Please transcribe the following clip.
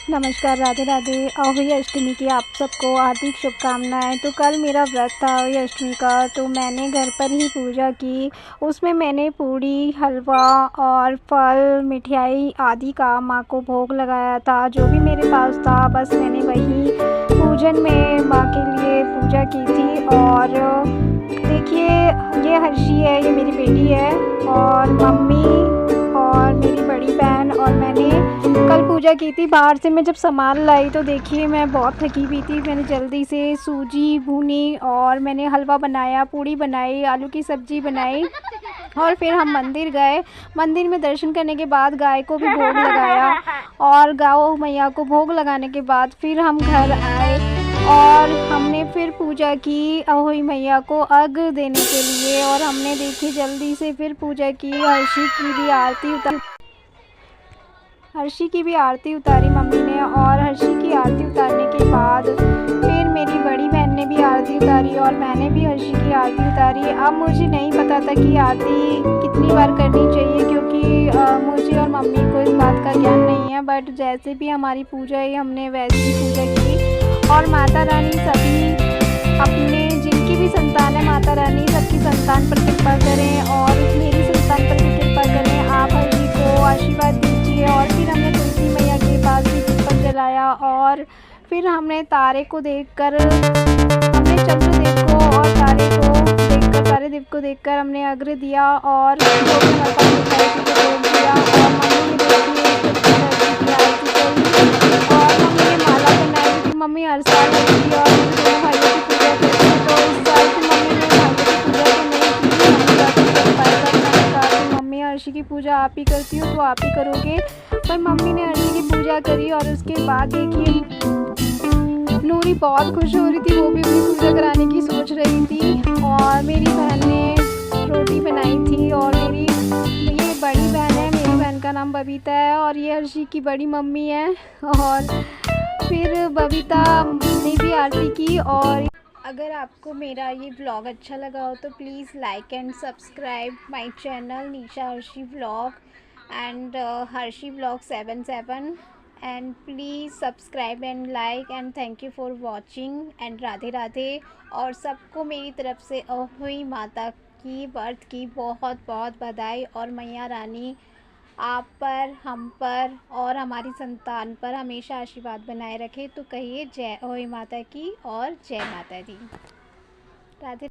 नमस्कार, राधे राधे। अहोई अष्टमी की आप सबको हार्दिक शुभकामनाएँ। तो कल मेरा व्रत था अहोई अष्टमी का, तो मैंने घर पर ही पूजा की। उसमें मैंने पूड़ी, हलवा और फल, मिठाई आदि का माँ को भोग लगाया था। जो भी मेरे पास था बस मैंने वही पूजन में माँ के लिए पूजा की थी। और देखिए, ये हर्षी है, ये मेरी बेटी है, और मम्मी और मेरी बड़ी बहन और मैंने कल पूजा की थी। बाहर से मैं जब सामान लाई तो देखिए मैं बहुत थकी हुई थी। मैंने जल्दी से सूजी भूनी और मैंने हलवा बनाया, पूड़ी बनाई, आलू की सब्ज़ी बनाई और फिर हम मंदिर गए। मंदिर में दर्शन करने के बाद गाय को भी भोग लगाया और गौ मैया को भोग लगाने के बाद फिर हम घर आए और हमने फिर पूजा की अहोई मैया को अर्घ्य देने के लिए। और हमने देखी जल्दी से फिर पूजा की। हर्षी की भी आरती उतारी मम्मी ने। और हर्षी की आरती उतारने के बाद फिर मेरी बड़ी बहन ने भी आरती उतारी और मैंने भी हर्षी की आरती उतारी। अब मुझे नहीं पता था कि आरती कितनी बार करनी चाहिए, क्योंकि मुझे और मम्मी को इस बात का ज्ञान नहीं है। बट जैसे भी हमारी पूजा है हमने वैसी ही पूजा की। और माता रानी सभी अपने जिनकी भी संतान है, माता रानी सबकी संतान पर कृपा करें और मेरी संतान पर भी कृपा करें। आप हर्षी को आशीर्वाद दीजिए। और फिर हमने तुलसी मैया के पास भी दीपक जलाया और फिर हमने तारे को देखकर, हमने चंद्रदेव को और तारे देव को देखकर हमने अर्घ्य दिया और जो भी हमारे पास मिठाई थी वो भोग दिया। और मम्मी ने देखिए की आरती करी और मम्मी ने माला बनाई, क्योंकि मम्मी हर साल करती है और मेरे दोनों भाइयों की पूजा करती है। तो इस साल की मम्मी ने भाइयों की पूजा तो नहीं की, हम जाके कर पाए। पर मैंने कहा कि मम्मी हर्षी की पूजा आप ही करती हो तो आप ही करोगे। पर मम्मी ने हर्षी की पूजा करी और उसके बाद देखिए नूरी बहुत खुश हो रही थी, वो भी अपनी पूजा कराने की सोच रही थी। और मेरी बहन ने रोटी बनाई थी और मेरी ये बड़ी बहन है, मेरी बहन का नाम बबीता है और ये हर्षी की बड़ी मम्मी है। और फिर बबीता ने भी आरती की। और अगर आपको मेरा ये व्लॉग अच्छा लगा हो तो please like and subscribe my channel Nisha Harshi vlog and Harshi vlog 77 and please subscribe and like and thank you for watching and Radhe Radhe. और सबको मेरी तरफ से अहोई माता की बर्थ की बहुत बहुत बधाई। और मैया रानी आप पर, हम पर और हमारी संतान पर हमेशा आशीर्वाद बनाए रखे। तो कहिए जय अहोई माता की और जय माता दी। राधे।